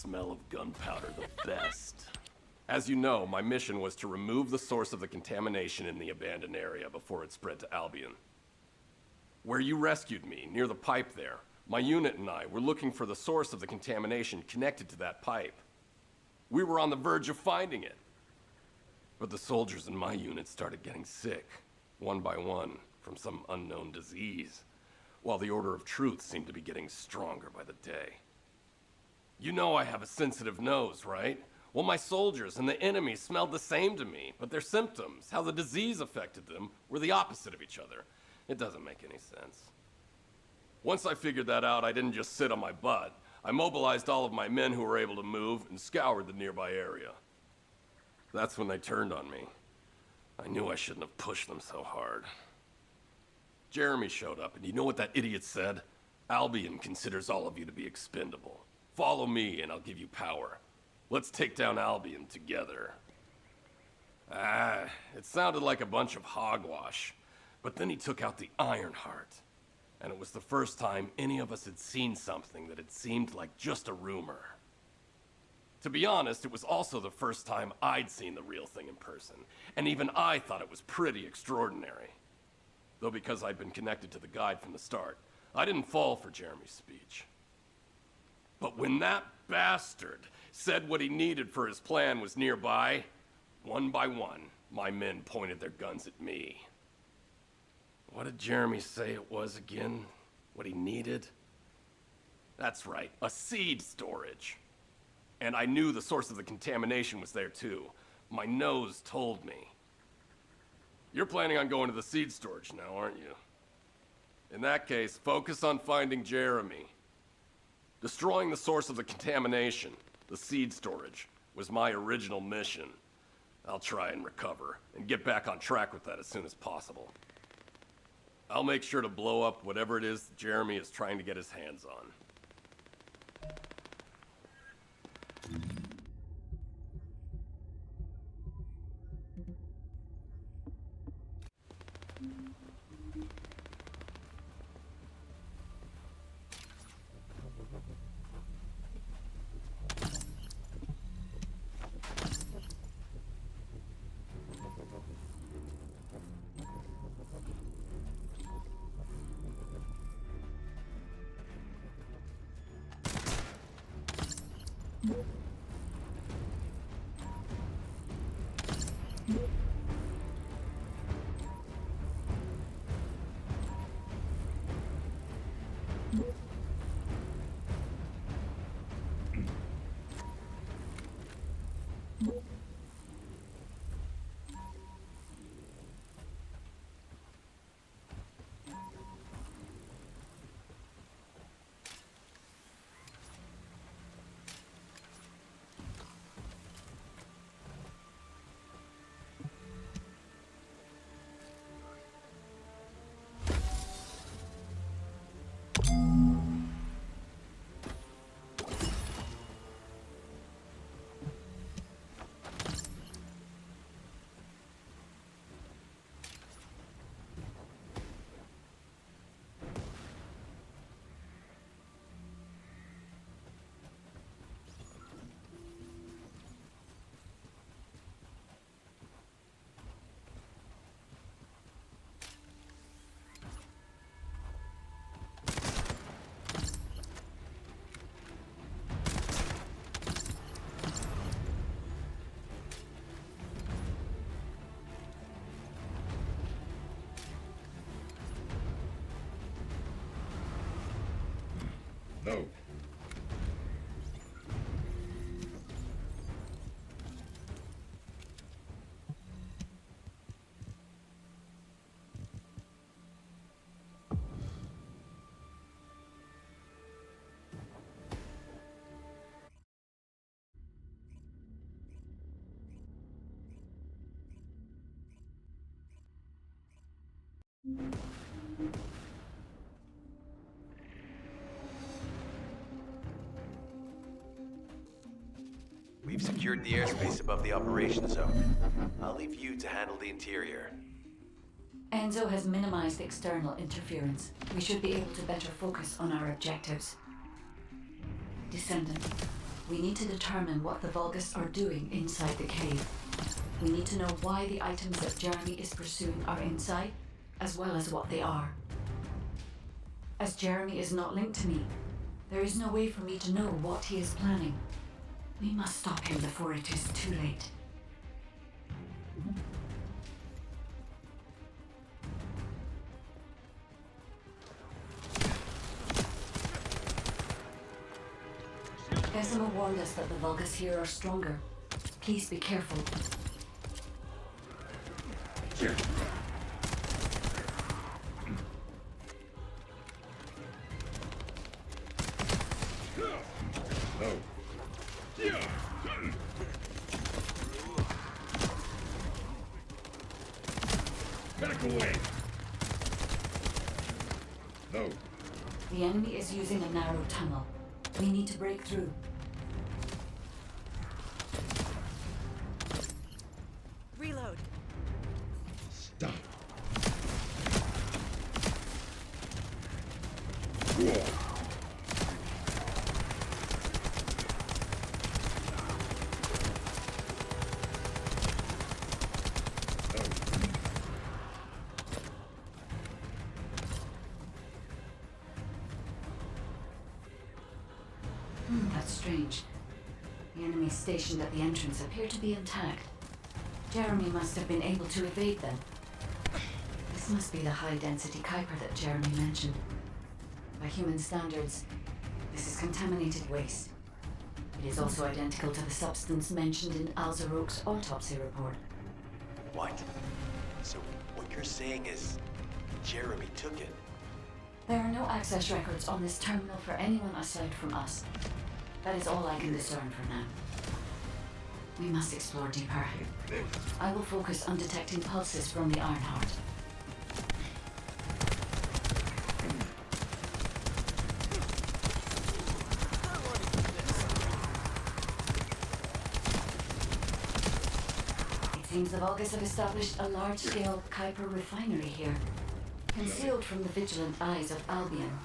smell of gunpowder the best. As you know, my mission was to remove the source of the contamination in the abandoned area before it spread to Albion. Where you rescued me, near the pipe there, my unit and I were looking for the source of the contamination connected to that pipe. We were on the verge of finding it. But the soldiers in my unit started getting sick, one by one, from some unknown disease, while the Order of Truth seemed to be getting stronger by the day. You know I have a sensitive nose, right? Well, my soldiers and the enemy smelled the same to me, but their symptoms, how the disease affected them, were the opposite of each other. It doesn't make any sense. Once I figured that out, I didn't just sit on my butt. I mobilized all of my men who were able to move and scoured the nearby area. That's when they turned on me. I knew I shouldn't have pushed them so hard. Jeremy showed up, and you know what that idiot said? Albion considers all of you to be expendable. Follow me, and I'll give you power. Let's take down Albion together. It sounded like a bunch of hogwash. But then he took out the Ironheart. And it was the first time any of us had seen something that had seemed like just a rumor. To be honest, it was also the first time I'd seen the real thing in person. And even I thought it was pretty extraordinary. Though because I'd been connected to the guide from the start, I didn't fall for Jeremy's speech. But when that bastard said what he needed for his plan was nearby, one by one, my men pointed their guns at me. What did Jeremy say it was again? What he needed? That's right, a seed storage. And I knew the source of the contamination was there too. My nose told me. You're planning on going to the seed storage now, aren't you? In that case, focus on finding Jeremy. Destroying the source of the contamination, the seed storage, was my original mission. I'll try and recover, and get back on track with that as soon as possible. I'll make sure to blow up whatever it is Jeremy is trying to get his hands on. No. We've secured the airspace above the operations zone. I'll leave you to handle the interior. Enzo has minimized external interference. We should be able to better focus on our objectives. Descendant, We need to determine what the Vulgus are doing inside the cave. We need to know why the items that Jeremy is pursuing are inside, as well as what they are. As Jeremy is not linked to me, there is no way for me to know what he is planning. We must stop him before it is too late. Esymo warned us that the Vulgus here are stronger. Please be careful. Back away! No. The enemy is using a narrow tunnel. We need to break through. Reload. Stop. That's strange. The enemies stationed at the entrance appear to be intact. Jeremy must have been able to evade them. This must be the high-density Kuiper that Jeremy mentioned. By human standards, this is contaminated waste. It is also identical to the substance mentioned in Alzarok's autopsy report. What? So what you're saying is Jeremy took it? There are no access records on this terminal for anyone aside from us. That is all I can discern for now. We must explore deeper. I will focus on detecting pulses from the Ironheart. It seems the Vulgus have established a large-scale Kuiper refinery here, concealed from the vigilant eyes of Albion.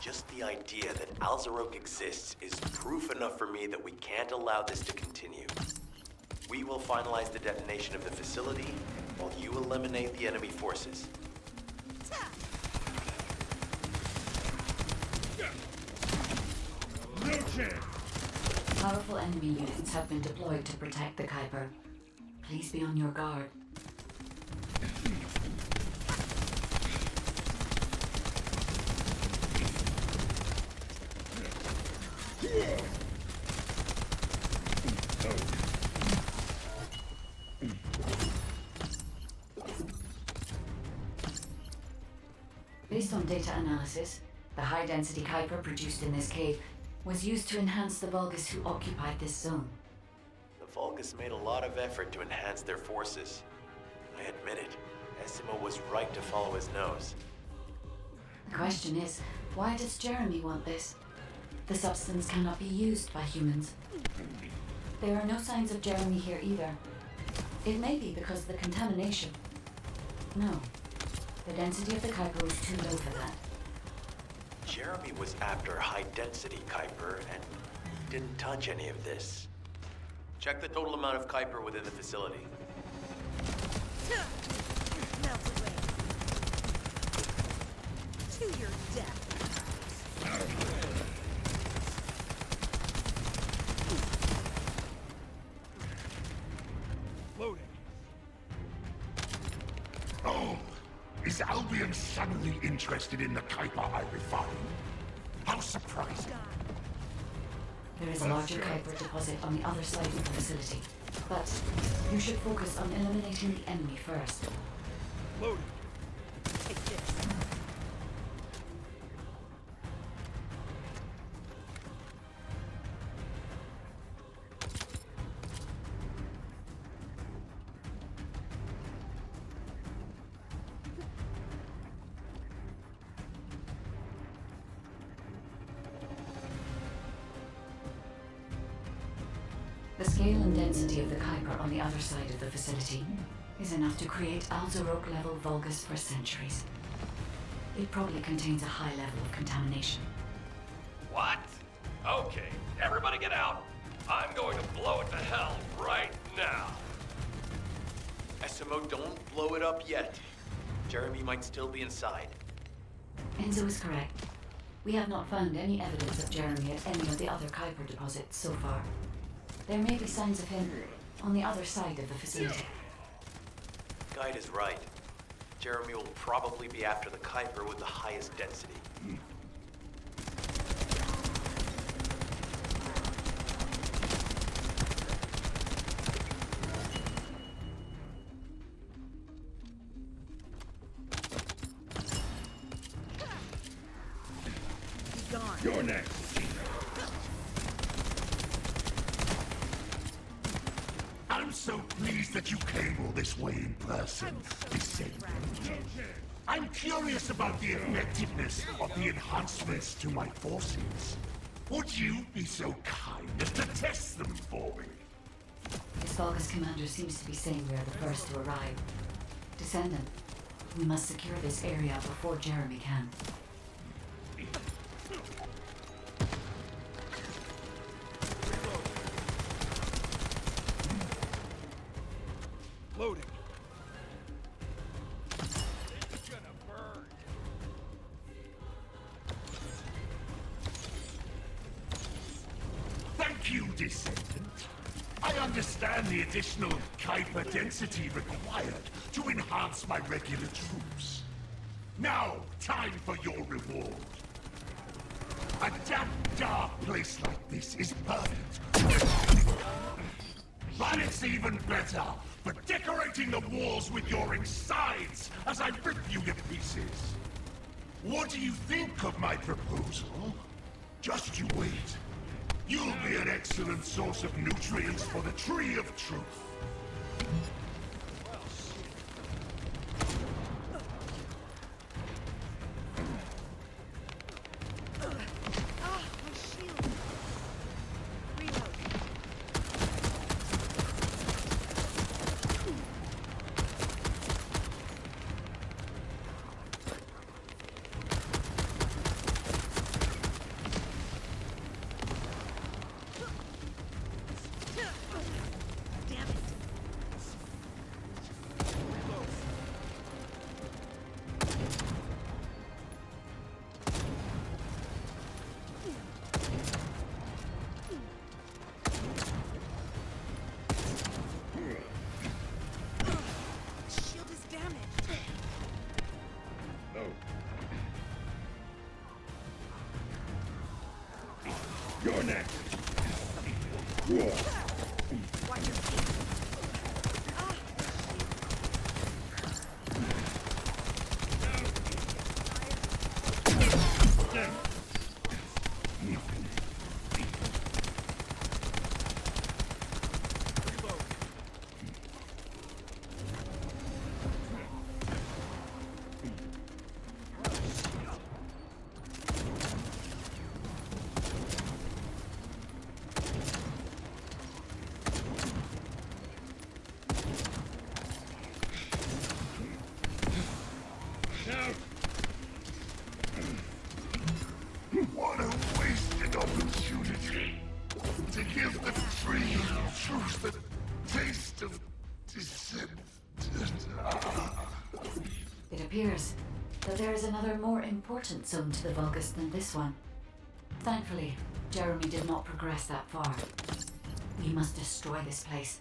Just the idea that Alzarok exists is proof enough for me that we can't allow this to continue. We will finalize the detonation of the facility while you eliminate the enemy forces. No chance! Powerful enemy units have been deployed to protect the Kuiper. Please be on your guard. Based on data analysis, the high-density Kuiper produced in this cave was used to enhance the Vulgus who occupied this zone. The Vulgus made a lot of effort to enhance their forces. I admit it, Esyemo was right to follow his nose. The question is, why does Jeremy want this? The substance cannot be used by humans. There are no signs of Jeremy here either. It may be because of the contamination. No. The density of the Kuiper was too low for that. Jeremy was after high-density Kuiper and didn't touch any of this. Check the total amount of Kuiper within the facility. Melt away. To your death. Loading. Oh, is Albion suddenly interested in the Kuiper I refined? How surprising. There is a larger Kuiper deposit on the other side of the facility. But you should focus on eliminating the enemy first. Loading. Take this. The scale and density of the Kuiper on the other side of the facility is enough to create Alzarok-level Vulgus for centuries. It probably contains a high level of contamination. What? Okay, Everybody get out! I'm going to blow it to hell right now. Esyemo, don't blow it up yet. Jeremy might still be inside. Enzo is correct. We have not found any evidence of Jeremy at any of the other Kuiper deposits so far. There may be signs of him on the other side of the facility. Guide is right. Jeremy will probably be after the Kuiper with the highest density. Gone. You're next. I'm so pleased that you came all this way in person, Descendant. I'm curious about the effectiveness of the enhancements to my forces. Would you be so kind as to test them for me? His Vulgus commander seems to be saying we are the first to arrive. Descendant, we must secure this area before Jeremy can. Loading. Thank you, Descendant. I understand the additional Kuiper density required to enhance my regular troops. Now, time for your reward. A damp, dark place like this is perfect. But it's even better for decorating the walls with your insides as I rip you to pieces. What do you think of my proposal? Just you wait. You'll be an excellent source of nutrients for the Tree of Truth. Ah, my shield. Reload. Damn it. Shield is damaged. You're next. Watch your feet. Ah, What a wasted opportunity to give the Tree of Truth the taste of Descendant. It appears that there is another more important zone to the Vulgus than this one. Thankfully, Jeremy did not progress that far. We must destroy this place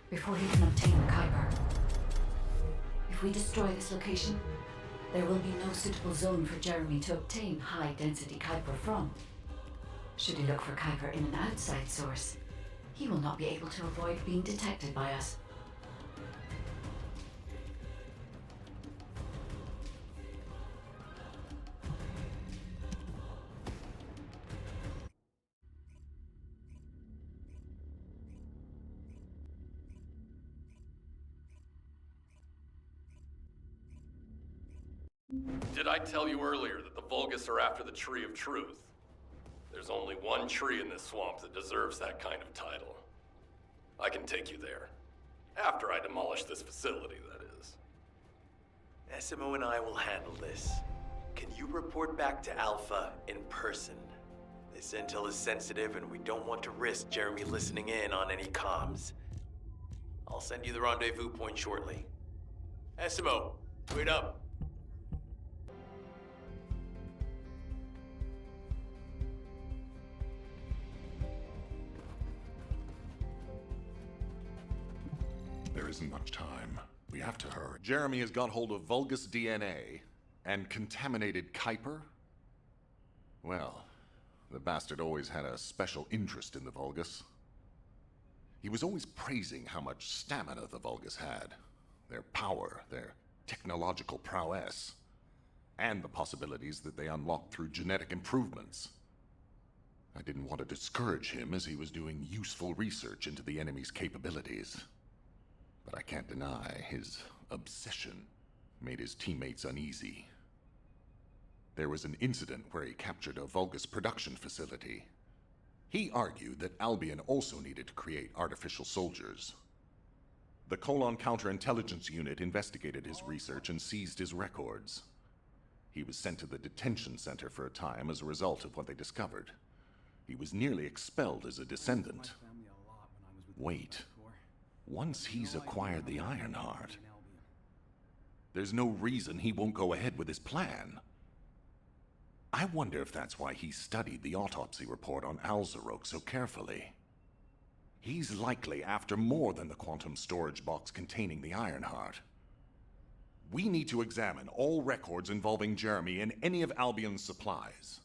before he can obtain the Kuiper. If we destroy this location, there will be no suitable zone for Jeremy to obtain high-density Kuiper from. Should he look for Kuiper in an outside source, he will not be able to avoid being detected by us. Did I tell you earlier that the Vulgus are after the Tree of Truth? There's only one tree in this swamp that deserves that kind of title. I can take you there. After I demolish this facility, that is. Esyemo and I will handle this. Can you report back to Alpha in person? This intel is sensitive and we don't want to risk Jeremy listening in on any comms. I'll send you the rendezvous point shortly. Esyemo, wait up. There isn't much time. We have to hurry. Jeremy has got hold of Vulgus DNA and contaminated Kuiper? Well, the bastard always had a special interest in the Vulgus. He was always praising how much stamina the Vulgus had, their power, their technological prowess, and the possibilities that they unlocked through genetic improvements. I didn't want to discourage him as he was doing useful research into the enemy's capabilities. But I can't deny his obsession made his teammates uneasy. There was an incident where he captured a Vulgus production facility. He argued that Albion also needed to create artificial soldiers. The Colon Counterintelligence Unit investigated his research and seized his records. He was sent to the detention center for a time as a result of what they discovered. He was nearly expelled as a descendant. Wait. Once he's acquired the Ironheart, there's no reason he won't go ahead with his plan. I wonder if that's why he studied the autopsy report on Alzarok so carefully. He's likely after more than the quantum storage box containing the Ironheart. We need to examine all records involving Jeremy and any of Albion's supplies.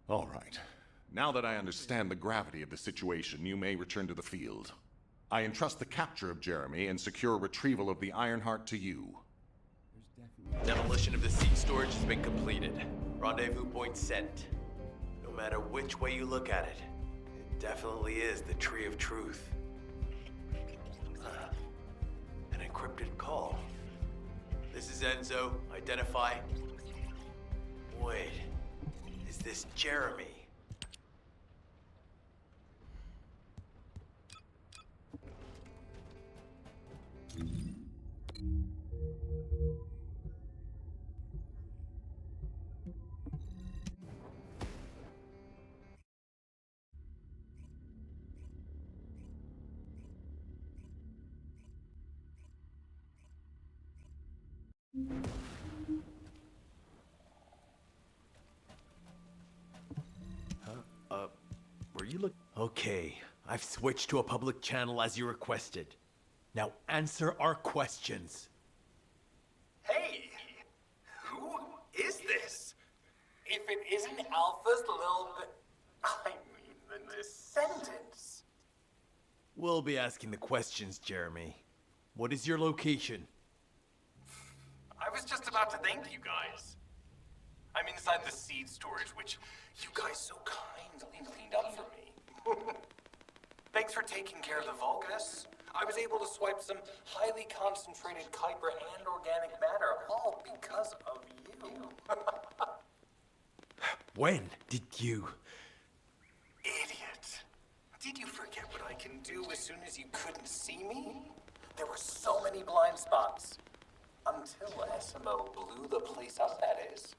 All right. Now that I understand the gravity of the situation, you may return to the field. I entrust the capture of Jeremy and secure retrieval of the Ironheart to you. Demolition of the seed storage has been completed. Rendezvous point sent. No matter which way you look at it, it definitely is the Tree of Truth. An encrypted call. This is Enzo. Identify. Wait, is this Jeremy? Were you look? Okay, I've switched to a public channel as you requested. Now answer our questions. Hey, who is this? If it isn't Alpha's little bit, I mean the Descendants. We'll be asking the questions, Jeremy. What is your location? I was just about to thank you guys. I'm inside the seed storage, which you guys so kindly cleaned up for me. Thanks for taking care of the Vulgus. I was able to swipe some highly concentrated Kuiper and organic matter, all because of you. When did you? Idiot. Did you forget what I can do as soon as you couldn't see me? There were so many blind spots. Until Esyemo blew the place up, that is.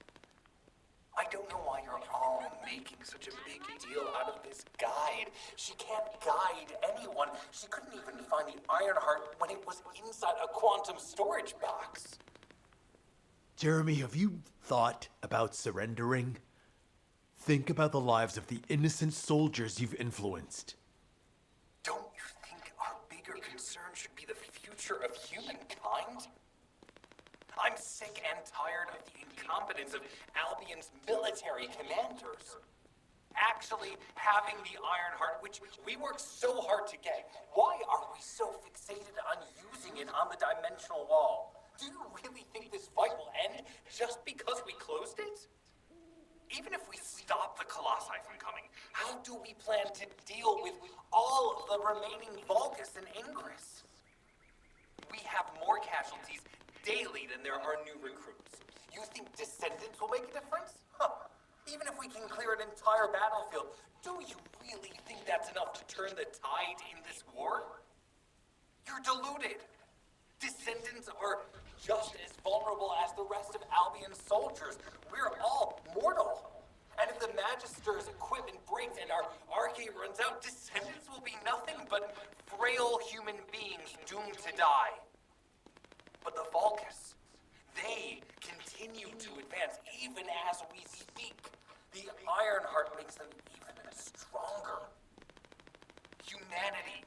I don't know why you're all making such a big deal out of this guide. She can't guide anyone. She couldn't even find the Ironheart when it was inside a quantum storage box. Jeremy, have you thought about surrendering? Think about the lives of the innocent soldiers you've influenced. Don't you think our bigger concern should be the future of humankind? I'm sick and tired of the incompetence of Albion's military commanders. Actually having the Ironheart, which we worked so hard to get, why are we so fixated on using it on the dimensional wall? Do you really think this fight will end just because we closed it? Even if we stop the Colossi from coming, how do we plan to deal with all of the remaining Vulgus and Ingress? We have more casualties daily than there are new recruits. You think Descendants will make a difference? Huh. Even if we can clear an entire battlefield, do you really think that's enough to turn the tide in this war? You're deluded. Descendants are just as vulnerable as the rest of Albion's soldiers. We're all mortal. And if the Magister's equipment breaks and our arcade runs out, Descendants will be nothing but frail human beings doomed to die. But the Vulcans, they continue to advance even as we speak. The Ironheart makes them even stronger. Humanity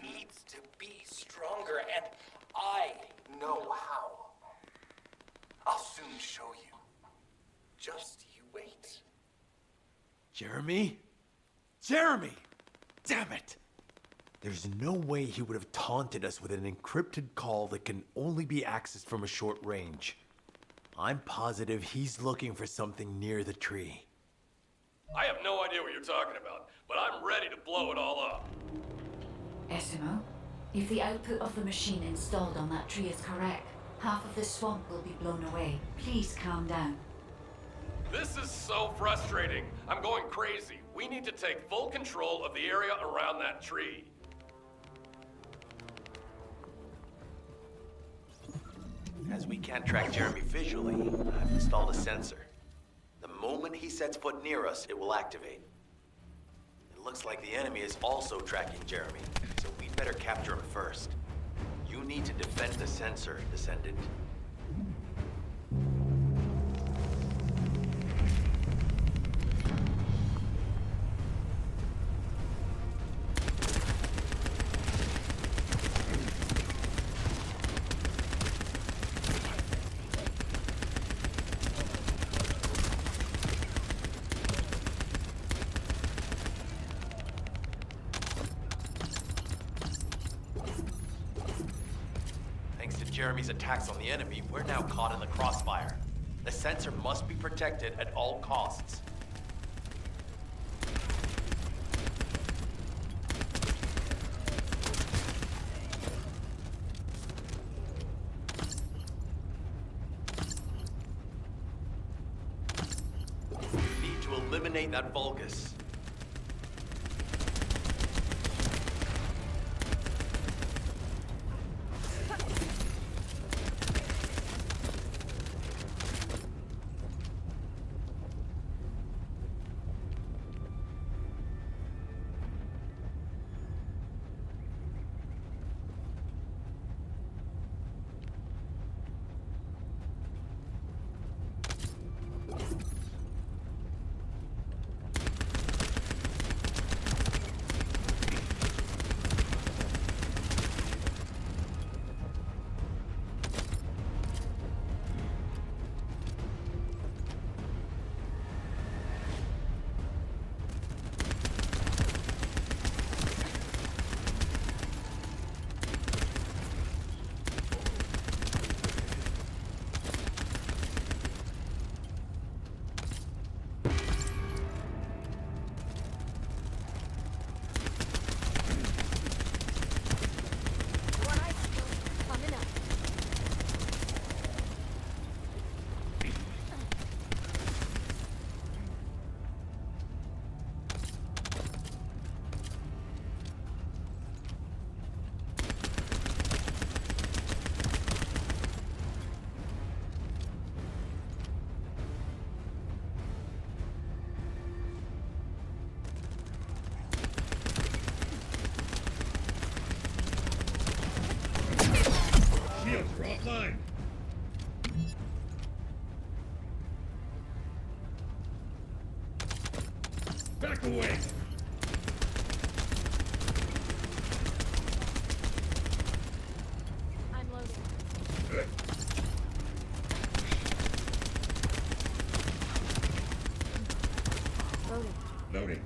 needs to be stronger, and I know how. I'll soon show you. Just you wait. Jeremy? Jeremy! Damn it! There's no way he would have taunted us with an encrypted call that can only be accessed from a short range. I'm positive he's looking for something near the tree. I have no idea what you're talking about, but I'm ready to blow it all up. Esymo, if the output of the machine installed on that tree is correct, half of the swamp will be blown away. Please calm down. This is so frustrating. I'm going crazy. We need to take full control of the area around that tree. As we can't track Jeremy visually, I've installed a sensor. The moment he sets foot near us, it will activate. It looks like the enemy is also tracking Jeremy, so we'd better capture him first. You need to defend the sensor, Descendant. Jeremy's attacks on the enemy, we're now caught in the crossfire. The sensor must be protected at all costs. We need to eliminate that Vulgus. Offline. Back away. I'm loading. Good. Loading. Loading.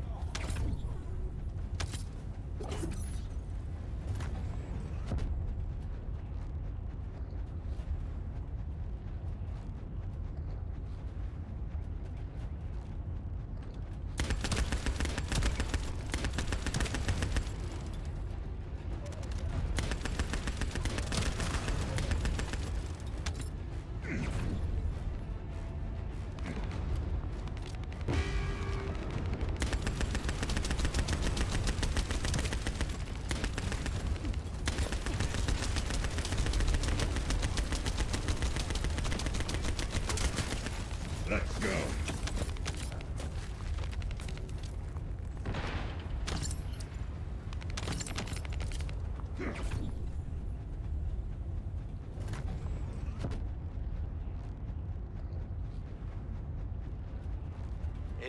Let's go.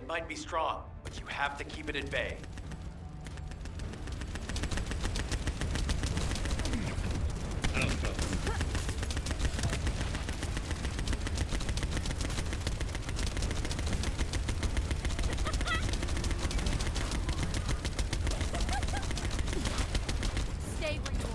It might be strong, but you have to keep it at bay. Stay where you